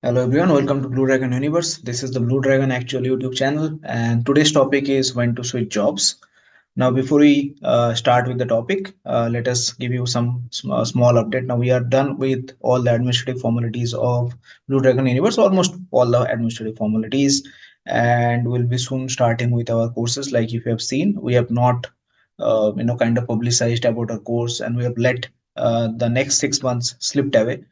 Hello everyone, welcome to Blue Dragon Universe. This is the Blue Dragon Actual YouTube channel, and today's topic is when to switch jobs. Now, before we start with the topic, let us give you some small update. Now, we are done with all the administrative formalities of Blue Dragon Universe, almost all the administrative formalities, and we'll be soon starting with our courses. Like if you have seen, we have not, kind of publicized about our course, and we have let the next 6 months slipped away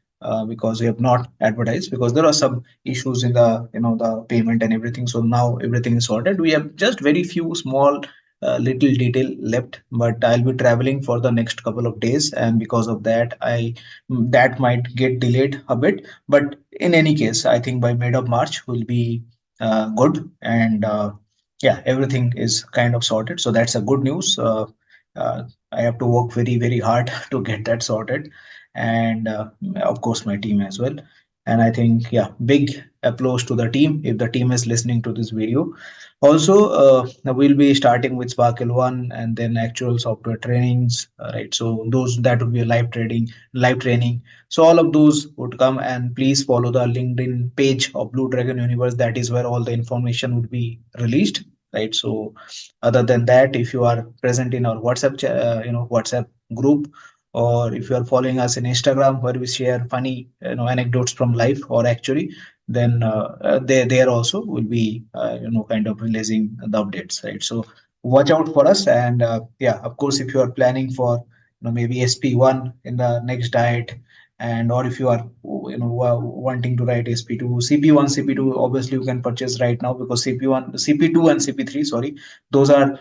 because we have not advertised because there are some issues in the payment and everything. So now everything is sorted. We have just very few small little detail left, but I'll be traveling for the next couple of days, and because of that, I that might get delayed a bit. But in any case, I think by mid of March will be good, and yeah, everything is kind of sorted. So that's a good news. Uh, I have to work very hard to get that sorted, and of course my team as well. And I think yeah, big applause to the team if the team is listening to this video. Also, we'll be starting with Sparkle One and then actual software trainings, right? So those that would be a live training. So all of those would come, and please follow the LinkedIn page of Blue Dragon Universe. That is where all the information would be released, right? So other than that, if you are present in our WhatsApp group, or if you are following us in Instagram where we share funny anecdotes from life or actually, then there also will be kind of releasing the updates, right? So watch out for us, and yeah, of course, if you are planning for maybe SP1 in the next diet, and or if you are wanting to write SP2, CP1, CP2, obviously you can purchase right now because CP1, CP2 and CP3, sorry, those are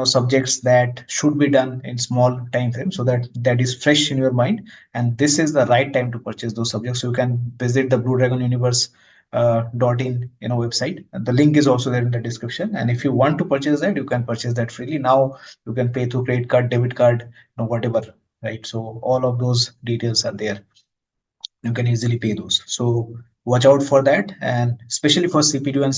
subjects that should be done in small time frame, so that that is fresh in your mind, and this is the right time to purchase those subjects. So you can visit the Blue Dragon Universe .in website. The link is also there in the description, and if you want to purchase that, you can purchase that freely. Now you can pay through credit card, debit card, whatever, right? So all of those details are there. You can easily pay those. So watch out for that, and especially for CP2 and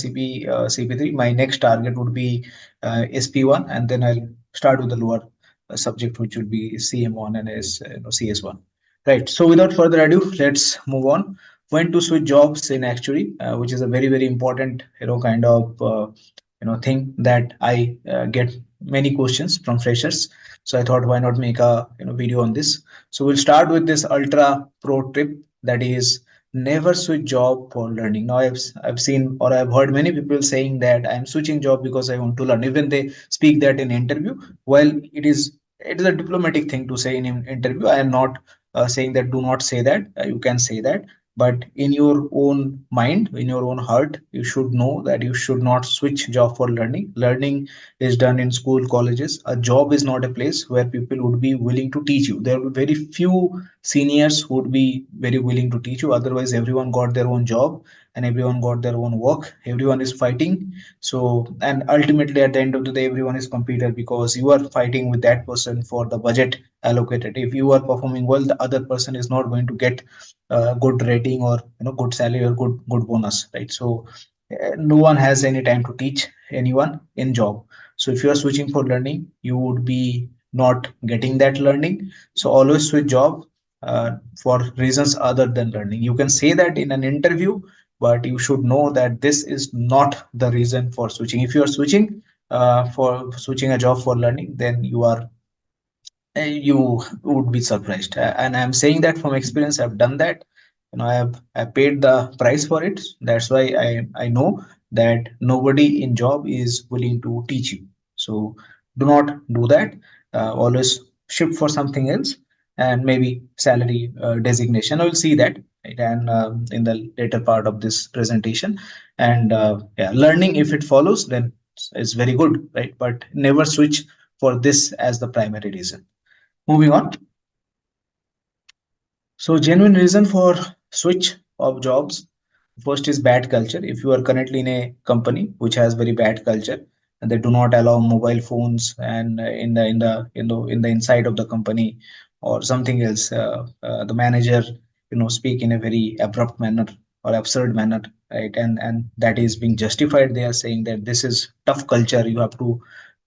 CP3, my next target would be SP1, and then I'll start with the lower subject, which would be CM1 and CS1. Right. So without further ado, let's move on. When to switch jobs in Actuary, which is a very important kind of thing that I get many questions from freshers. So I thought, why not make a video on this? So we'll start with this ultra pro tip, that is never switch job for learning. Now I've seen or I've heard many people saying that I'm switching job because I want to learn. Even they speak that in interview. Well, it is a diplomatic thing to say in an interview. I am not saying that do not say that. You can say that, but in your own mind, in your own heart, you should know that you should not switch job for learning. Learning is done in school, colleges. A job is not a place where people would be willing to teach you. There will be very few seniors who would be very willing to teach you. Otherwise, everyone got their own job and everyone got their own work. Everyone is fighting. So, and ultimately, at the end of the day, everyone is competed because you are fighting with that person for the budget allocated. If you are performing well, the other person is not going to get good rating or good salary or good bonus, right? So no one has any time to teach anyone in job. So if you are switching for learning, you would be not getting that learning. So always switch job for reasons other than learning. You can say that in an interview, but you should know that this is not the reason for switching. If you are switching for switching a job for learning, then you would be surprised. And I'm saying that from experience. I've done that. I paid the price for it. That's why I know that nobody in job is willing to teach you. So do not do that. Always shift for something else, and maybe salary designation. I will see that, right? And in the later part of this presentation. And yeah, learning, if it follows, then it's very good, right? But never switch for this as the primary reason. Moving on. So genuine reason for switch of jobs. First is bad culture. If you are currently in a company which has very bad culture and they do not allow mobile phones and in the inside of the company or something else, the manager speak in a very abrupt manner or absurd manner, right? And that is being justified. They are saying that this is tough culture. You have to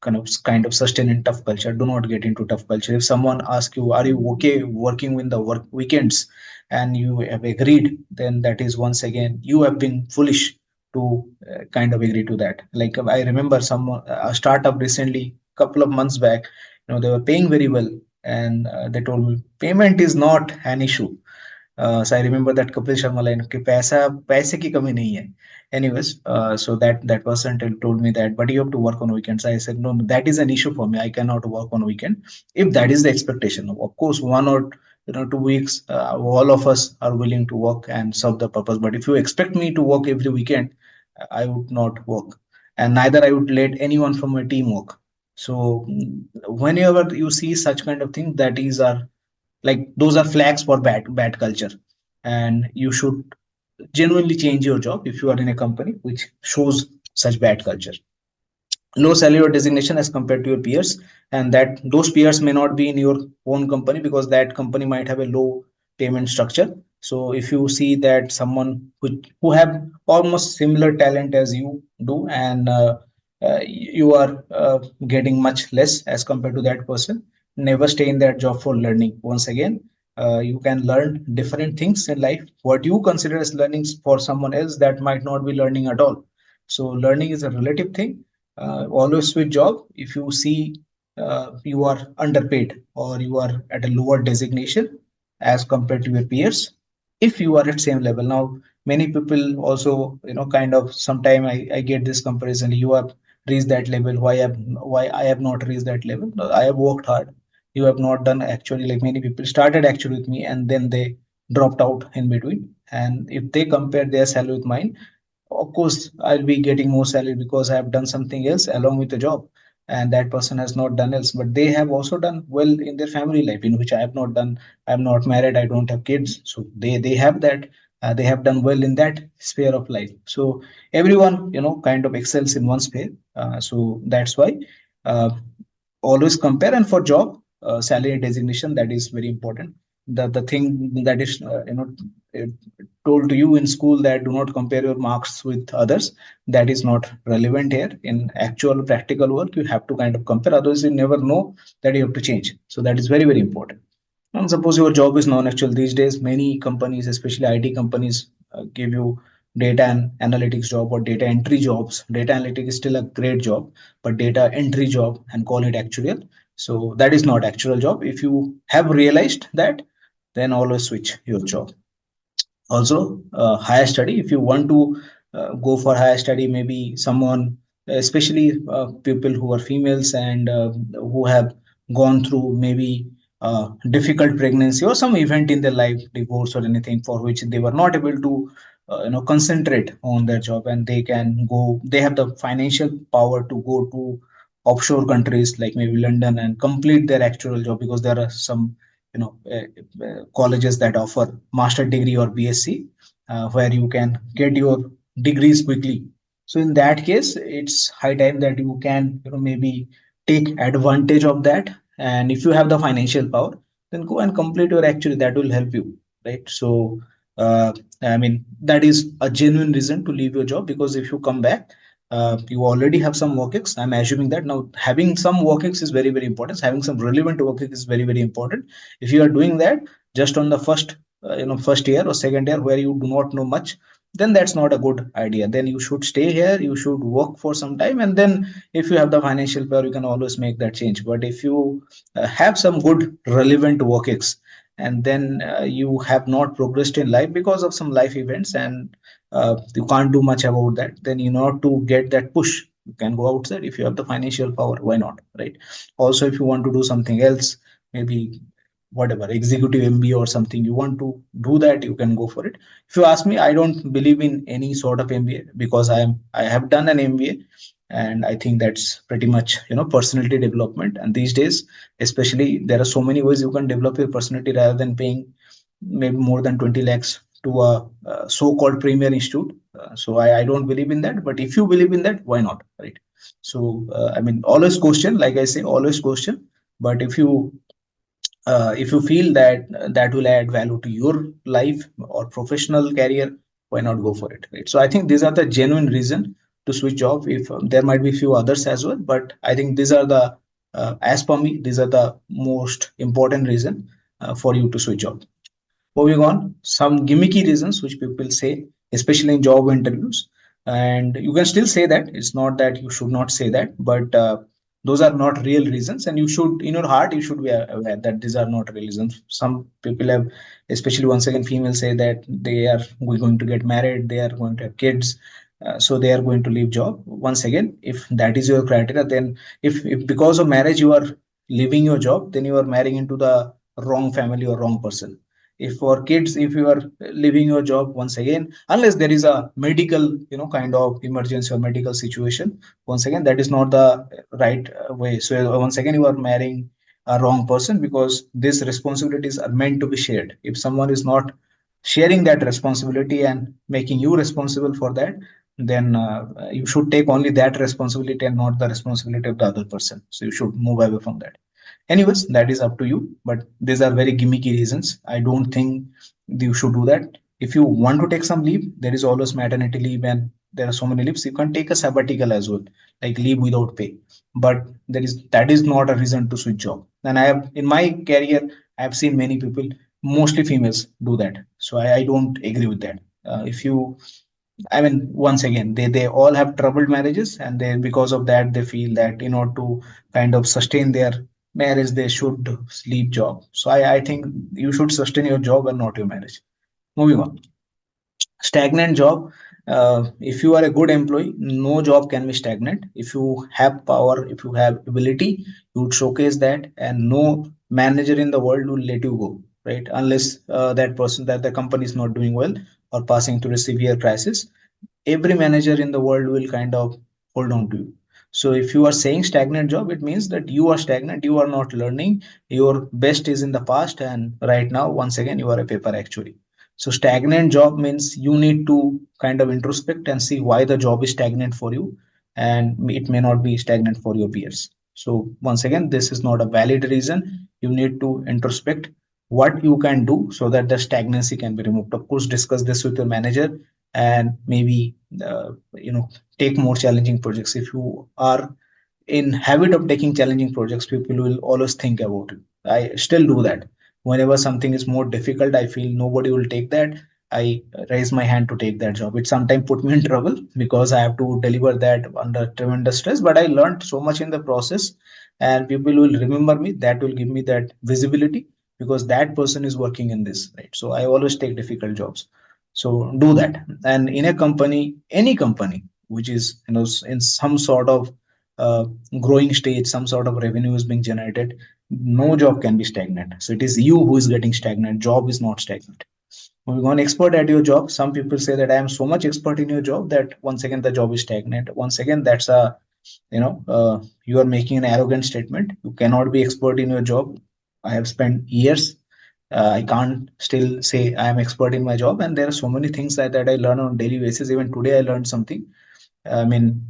kind of sustain in tough culture. Do not get into tough culture. If someone asks you, are you okay working in the work weekends, and you have agreed, then that is once again you have been foolish to kind of agree to that. Like I remember some a startup recently, couple of months back, they were paying very well, and they told me payment is not an issue. So I remember that Kapil Sharma line कि पैसा पैसे की कमी नहीं है. Anyways, so that person told me that, but you have to work on weekends. I said no, no, that is an issue for me. I cannot work on weekend. If that is the expectation, of course, 1 or 2 weeks, all of us are willing to work and serve the purpose. But if you expect me to work every weekend, I would not work, and neither I would let anyone from my team work. So whenever you see such kind of thing, that is our like those are flags for bad culture, and you should genuinely change your job if you are in a company which shows such bad culture. Low salary or designation as compared to your peers, and that those peers may not be in your own company because that company might have a low payment structure. So if you see that someone who have almost similar talent as you do, and you are getting much less as compared to that person, never stay in that job for learning. Once again, you can learn different things in life. What you consider as learnings for someone else, that might not be learning at all. So learning is a relative thing. Always switch job if you see you are underpaid or you are at a lower designation as compared to your peers. If you are at same level, now many people also kind of sometime I get this comparison. You have reached that level, why I have not reached that level? No, I have worked hard. You have not done. Actually, like many people started actually with me and then they dropped out in between, and if they compare their salary with mine, of course I'll be getting more salary because I have done something else along with the job, and that person has not done else, but they have also done well in their family life, in which I have not done. I'm not married, I don't have kids, so they have that. They have done well in that sphere of life. So everyone kind of excels in one sphere. So that's why uh, always compare. And for job, salary designation, that is very important. The thing that is uh, told to you in school, that do not compare your marks with others, that is not relevant here. In actual practical work, you have to kind of compare, otherwise you never know that you have to change. So that is very very important. And suppose your job is non-actual. These days many companies, especially IT companies, give you data and analytics job or data entry jobs. Data analytics is still a great job, but data entry job and call it actuarial. So that is not actual job. If you have realized that, then always switch your job. Also, higher study, if you want to go for higher study, maybe someone, especially people who are females and who have gone through maybe difficult pregnancy or some event in their life, divorce or anything, for which they were not able to concentrate on their job, and they can go, they have the financial power to go to offshore countries like maybe London and complete their actual job, because there are some colleges that offer master degree or BSc, where you can get your degrees quickly. So in that case, it's high time that you can maybe take advantage of that. And if you have the financial power, then go and complete your actually, that will help you, right? So uh, I mean, that is a genuine reason to leave your job, because if you come back, you already have some work. I'm assuming that now having some work is very very important. Having some relevant work is very very important. If you are doing that just on the first year or second year where you do not know much, then that's not a good idea. Then you should stay here, you should work for some time, and then if you have the financial power, you can always make that change. But if you have some good relevant work, and then you have not progressed in life because of some life events, and you can't do much about that, then in order to get that push, you can go outside. If you have the financial power, why not, right? Also, if you want to do something else, maybe whatever executive MBA or something, you want to do that, you can go for it. If you ask me, I don't believe in any sort of MBA, because I have done an MBA, and I think that's pretty much personality development. And these days, especially, there are so many ways you can develop your personality rather than paying maybe more than 20 lakhs to a so-called premier institute. So I don't believe in that. But if you believe in that, why not, right? So I mean, always question, like I say, always question. But if you feel that that will add value to your life or professional career, why not go for it, right? So I think these are the genuine reason to switch job. If there might be few others as well, but I think these are the as per me, these are the most important reason for you to switch job. Moving on, some gimmicky reasons which people say, especially in job interviews, and you can still say that. It's not that you should not say that, but those are not real reasons, and you should, in your heart, you should be aware that these are not real reasons. Some people have, especially once again, females say that they are going to get married, they are going to have kids, so they are going to leave job. Once again, if that is your criteria, then if because of marriage you are leaving your job, then you are marrying into the wrong family or wrong person. If for kids, if you are leaving your job, once again, unless there is a medical, kind of emergency or medical situation, once again, that is not the right way. So once again, you are marrying a wrong person, because these responsibilities are meant to be shared. If someone is not sharing that responsibility and making you responsible for that, then you should take only that responsibility and not the responsibility of the other person. So you should move away from that. Anyways, that is up to you, but these are very gimmicky reasons. I don't think you should do that. If you want to take some leave, there is always maternity leave, and there are so many leaves. You can take a sabbatical as well, like leave without pay. But that is not a reason to switch job. And I have, in my career, I have seen many people, mostly females, do that. So I don't agree with that. If you I mean, once again, they all have troubled marriages, and they, because of that, they feel that in order to kind of sustain their marriage, they should leave job. So I think you should sustain your job and not your marriage. Moving on, stagnant job. If you are a good employee, no job can be stagnant. If you have power, if you have ability, you would showcase that, and no manager in the world will let you go, right? Unless that the company is not doing well or passing through a severe crisis, every manager in the world will kind of hold on to you. So if you are saying stagnant job, it means that you are stagnant, you are not learning, your best is in the past, and right now, once again, you are a paper actuary. So stagnant job means you need to kind of introspect and see why the job is stagnant for you, and it may not be stagnant for your peers. So once again, this is not a valid reason. You need to introspect what you can do so that the stagnancy can be removed. Of course, discuss this with your manager, and maybe take more challenging projects. If you are in habit of taking challenging projects, people will always think about it. I still do that. Whenever something is more difficult, I feel nobody will take that, I raise my hand to take that job. It sometimes put me in trouble because I have to deliver that under tremendous stress, but I learned so much in the process, and people will remember me. That will give me that visibility, because that person is working in this, right? So I always take difficult jobs. So do that. And in a company, any company which is, in some sort of uh, growing stage, some sort of revenue is being generated, no job can be stagnant. So it is you who is getting stagnant. Job is not stagnant. Moving on, expert at your job. Some people say that I am so much expert in your job that once again the job is stagnant. Once again, that's a, you are making an arrogant statement. You cannot be expert in your job. I have spent years. I can't still say I am expert in my job, and there are so many things that I learn on a daily basis. Even today, I learned something. I mean,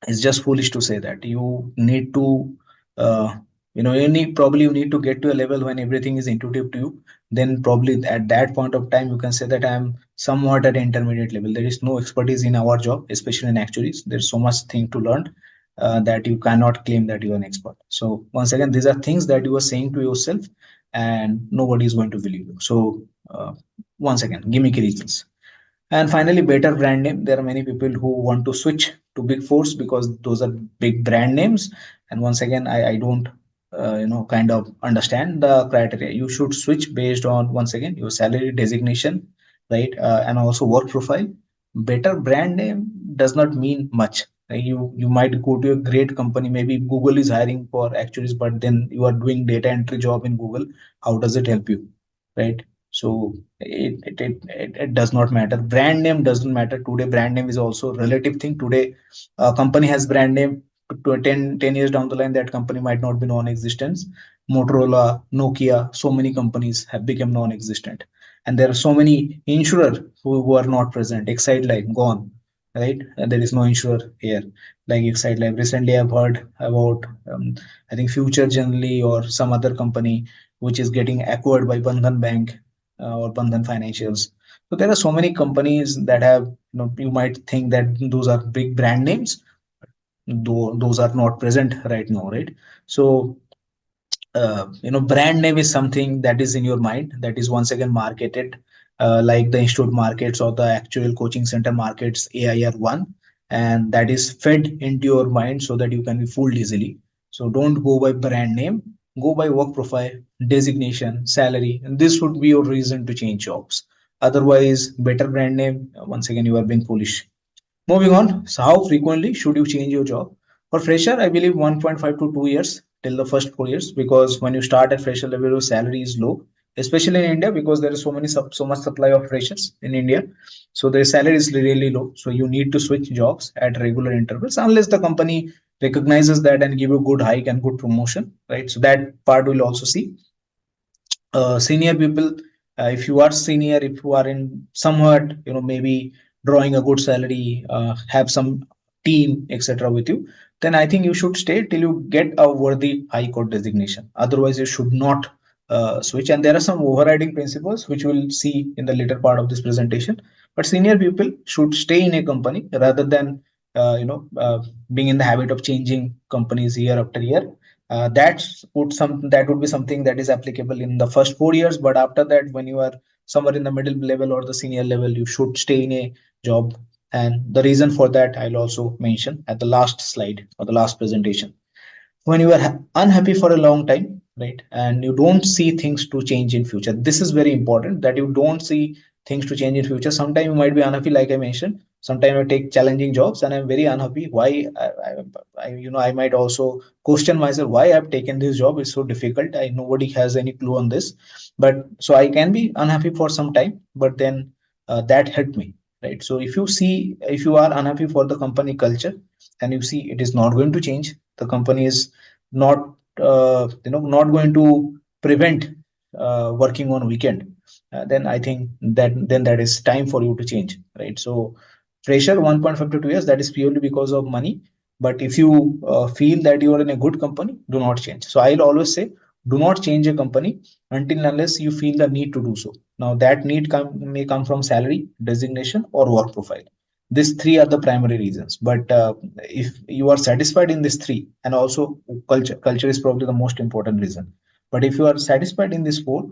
it's just foolish to say that. You need to uh, you need to get to a level when everything is intuitive to you. Then probably at that point of time you can say that I am somewhat at intermediate level. There is no expertise in our job, especially in actuaries. There's so much thing to learn, that you cannot claim that you are an expert. So once again, these are things that you are saying to yourself, and nobody is going to believe you. So once again, gimmicky reasons. And finally, better brand name. There are many people who want to switch to Big Fours because those are big brand names. And once again, I don't, kind of understand the criteria. You should switch based on, once again, your salary designation, right? And also work profile. Better brand name does not mean much. You might go to a great company. Maybe Google is hiring for actuaries, but then you are doing data entry job in Google. How does it help you, right? So it does not matter. Brand name doesn't matter today. Brand name is also a relative thing. Today a company has brand name, to 10 years down the line that company might not be non-existent. Motorola, Nokia, so many companies have become non-existent, and there are so many insurer who are not present. Excite Life gone, right? And there is no insurer here like Excite Life. Recently I've heard about, I think Future Generally or some other company which is getting acquired by Bandhan Bank, or Bandhan Financials. So there are so many companies that have, you might think that those are big brand names, though those are not present right now, right? So brand name is something that is in your mind, that is once again marketed, like the institute markets or the actual coaching center markets AIR one, and that is fed into your mind so that you can be fooled easily. So don't go by brand name, go by work profile, designation, salary, and this would be your reason to change jobs. Otherwise, better brand name, once again you are being foolish. Moving on, so how frequently should you change your job? For fresher, I believe 1.5 to 2 years till the first 4 years, because when you start at fresher level, your salary is low, especially in India, because there is so much supply of freshers in India. So their salary is really low. So you need to switch jobs at regular intervals unless the company recognizes that and give you good hike and good promotion, right? So that part will also see. Senior people, if you are senior, if you are in somewhat, maybe drawing a good salary, have some team etc with you, then I think you should stay till you get a worthy high court designation. Otherwise you should not switch. And there are some overriding principles which we'll see in the later part of this presentation. But senior people should stay in a company rather than being in the habit of changing companies year after year. That would be something that is applicable in the first 4 years. But after that, when you are somewhere in the middle level or the senior level, you should stay in a job. And the reason for that I'll also mention at the last slide or the last presentation. When you are unhappy for a long time, right, and you don't see things to change in future, this is very important, that you don't see things to change in future. Sometimes you might be unhappy, like I mentioned. Sometimes I take challenging jobs and I'm very unhappy. Why? I might also question myself why I've taken this job. It's so difficult. Nobody has any clue on this. But so I can be unhappy for some time, but then that helped me, right? So if you are unhappy for the company culture and you see it is not going to change, the company is not not going to prevent working on weekend, then I think that is time for you to change, right? So fresher 1.5 to 2 years, that is purely because of money. But if you feel that you are in a good company, do not change. So I'll always say, do not change a company until unless you feel the need to do so. Now that may come from salary, designation, or work profile. These three are the primary reasons. But if you are satisfied in these three, and also culture is probably the most important reason. But if you are satisfied in this four,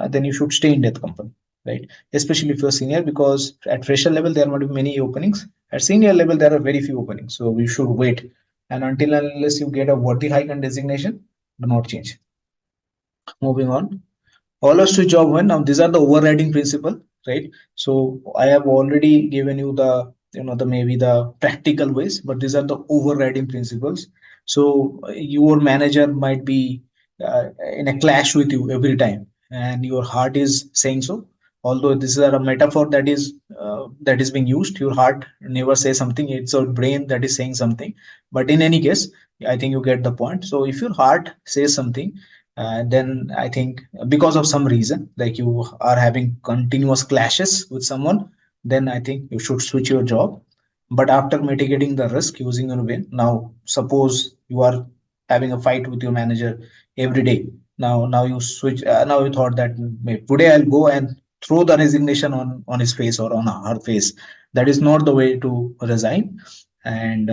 then you should stay in that company, right? Especially if you're senior, because at fresher level there might be many openings. At senior level there are very few openings, so we should wait. And until unless you get a worthy hike and designation, do not change. Moving on, follows to job one. Now these are the overriding principle, right? So I have already given you the, the maybe the practical ways, but these are the overriding principles. So your manager might be in a clash with you every time, and your heart is saying so. Although this is a metaphor that is being used, your heart never says something, it's your brain that is saying something. But in any case, I think you get the point. So if your heart says something, then I think because of some reason, like you are having continuous clashes with someone, then I think you should switch your job. But after mitigating the risk using your win, now suppose you are having a fight with your manager every day. Now you switch. Now you thought that today I'll go and throw the resignation on his face or on her face. That is not the way to resign. And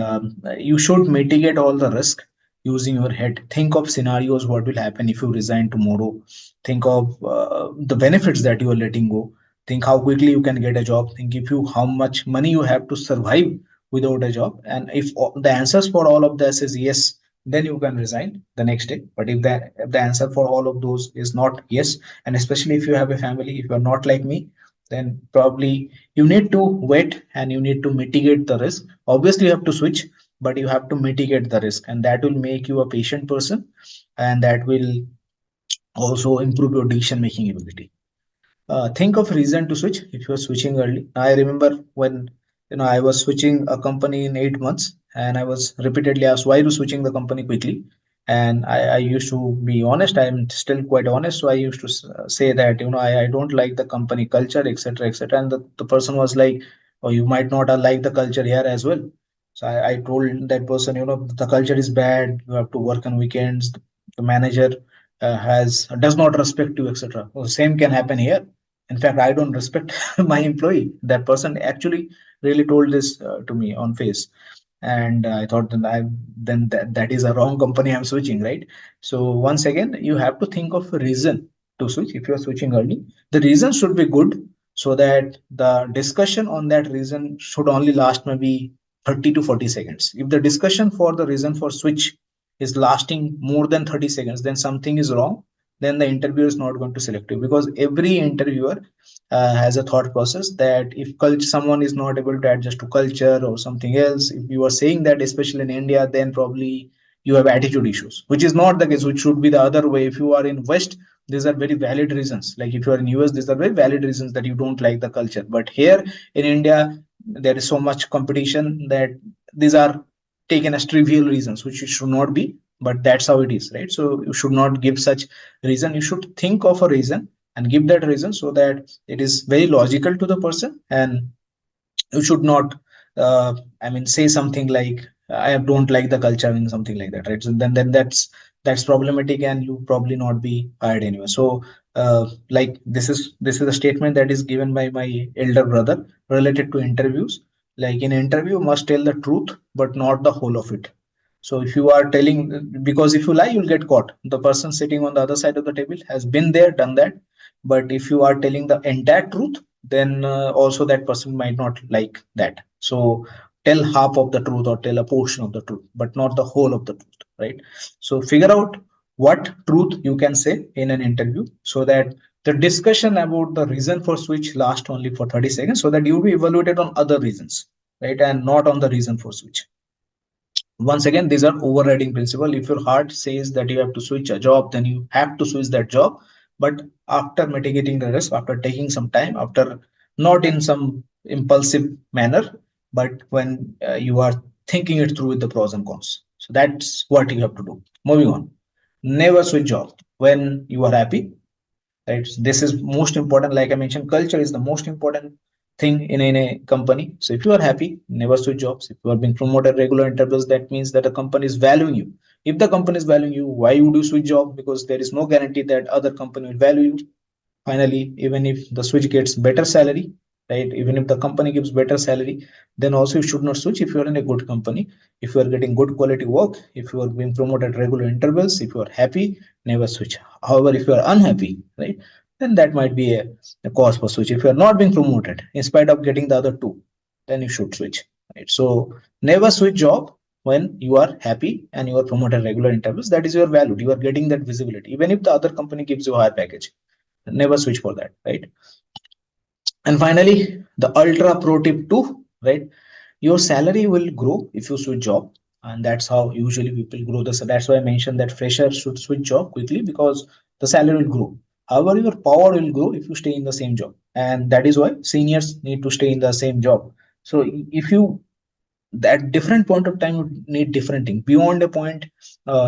you should mitigate all the risk using your head. Think of scenarios, what will happen if you resign tomorrow. Think of the benefits that you are letting go. Think how quickly you can get a job. Think if you how much money you have to survive without a job. And if the answers for all of this is yes, then you can resign the next day. But if the answer for all of those is not yes, and especially if you have a family, if you're not like me, then probably you need to wait and you need to mitigate the risk. Obviously you have to switch, but you have to mitigate the risk, and that will make you a patient person, and that will also improve your decision making ability. Think of reason to switch if you're switching early. I remember when I was switching a company in 8 months, and I was repeatedly asked why are you switching the company quickly. And I used to be honest. I'm still quite honest. So I used to say that I don't like the company culture, etc., etc. And the person was like, "Oh, you might not like the culture here as well." So I told that person, the culture is bad. You have to work on weekends. The manager has does not respect you, etc. Well, same can happen here. In fact, I don't respect my employee. That person actually really told this to me on face, and I thought that is a wrong company I'm switching, right? So once again, you have to think of a reason to switch. If you are switching early, the reason should be good, so that the discussion on that reason should only last maybe 30 to 40 seconds. If the discussion for the reason for switch is lasting more than 30 seconds, then something is wrong. Then the interviewer is not going to select you, because every interviewer has a thought process that if someone is not able to adjust to culture or something else, if you are saying that, especially in India, then probably you have attitude issues, which is not the case, which should be the other way. If you are in West, these are very valid reasons. Like if you are in US, these are very valid reasons that you don't like the culture. But here in India, there is so much competition that these are taken as trivial reasons, which it should not be. But that's how it is, right? So you should not give such reason. You should think of a reason and give that reason, so that it is very logical to the person. And you should not I mean, say something like, I don't like the culture and something like that, right? So then that's problematic, and you probably not be hired anyway. So like this is a statement that is given by my elder brother related to interviews. Like, in interview, must tell the truth but not the whole of it. So if you are telling, because if you lie, you'll get caught. The person sitting on the other side of the table has been there, done that. But if you are telling the entire truth, then also that person might not like that. So tell half of the truth or tell a portion of the truth, but not the whole of the truth, right? So figure out what truth you can say in an interview, so that the discussion about the reason for switch last only for 30 seconds, so that you be evaluated on other reasons, right? And not on the reason for switch. Once again, these are overriding principle. If your heart says that you have to switch a job, then you have to switch that job. But after mitigating the risk, after taking some time, after not in some impulsive manner, but when you are thinking it through with the pros and cons. So that's what you have to do. Moving on, never switch job when you are happy, right? So this is most important. Like I mentioned, culture is the most important thing in a company. So if you are happy, never switch jobs. If you are being promoted regular intervals, that means that the company is valuing you. If the company is valuing you, why would you switch job? Because there is no guarantee that other company will value you. Finally, even if the switch gets better salary, right, even if the company gives better salary, then also you should not switch. If you are in a good company, if you are getting good quality work, if you are being promoted regular intervals, if you are happy, never switch. However, if you are unhappy, right, then that might be a cause for switch. If you are not being promoted in spite of getting the other two, then you should switch, right? So never switch job when you are happy and you are promoted regular intervals. That is your value. You are getting that visibility. Even if the other company gives you a higher package, never switch for that, right? And finally, the ultra pro tip 2, right? Your salary will grow if you switch job, and that's how usually people grow this. That's why I mentioned that freshers should switch job quickly, because the salary will grow. However, your power will grow if you stay in the same job, and that is why seniors need to stay in the same job. So if you, at different point of time, would need different thing. Beyond a point,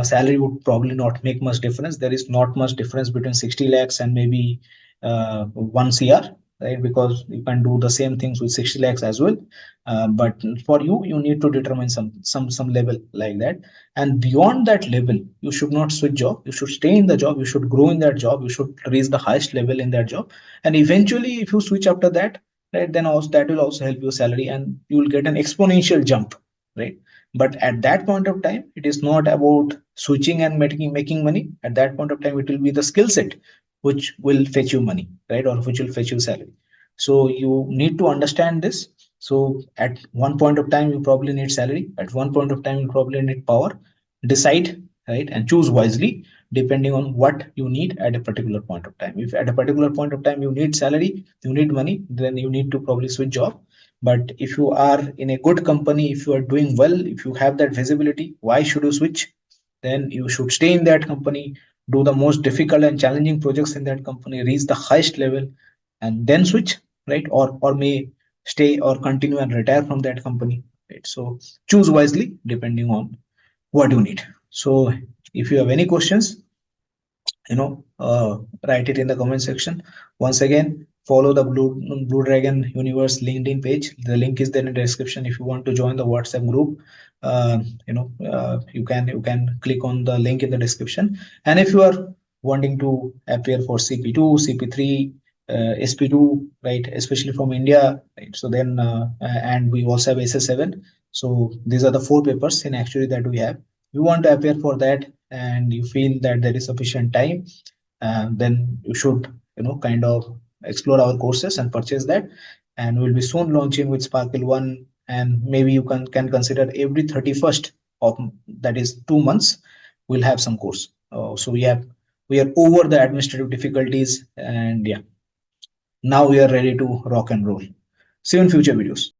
salary would probably not make much difference. There is not much difference between 60 lakhs and maybe 1 cr, right? Because you can do the same things with 60 lakhs as well. But for you need to determine some level like that. And beyond that level, you should not switch job. You should stay in the job. You should grow in that job. You should reach the highest level in that job. And eventually, if you switch after that, right, then also that will also help your salary, and you will get an exponential jump, right? But at that point of time, it is not about switching and making money. At that point of time, it will be the skill set which will fetch you money, right, or which will fetch you salary. So you need to understand this. So at one point of time, you probably need salary. At one point of time, you probably need power. Decide, right, and choose wisely depending on what you need at a particular point of time. If at a particular point of time you need salary, you need money, then you need to probably switch job. But if you are in a good company, if you are doing well, if you have that visibility, why should you switch? Then you should stay in that company, do the most difficult and challenging projects in that company, reach the highest level, and then switch, right? Or may stay or continue and retire from that company, right? So choose wisely depending on what you need. So if you have any questions, write it in the comment section. Once again, follow the Blue Dragon Universe LinkedIn page. The link is there in the description. If you want to join the WhatsApp group, you can click on the link in the description. And if you are wanting to appear for CP2, CP3, SP2, right? Especially from India, right? So then, and we also have SS7. So these are the four papers in actually that we have. You want to appear for that, and you feel that there is sufficient time, then you should, kind of explore our courses and purchase that. And we'll be soon launching with Sparkle One, and maybe you can consider every 31st of, that is 2 months, we'll have some course. So we are over the administrative difficulties, and yeah, now we are ready to rock and roll. See you in future videos.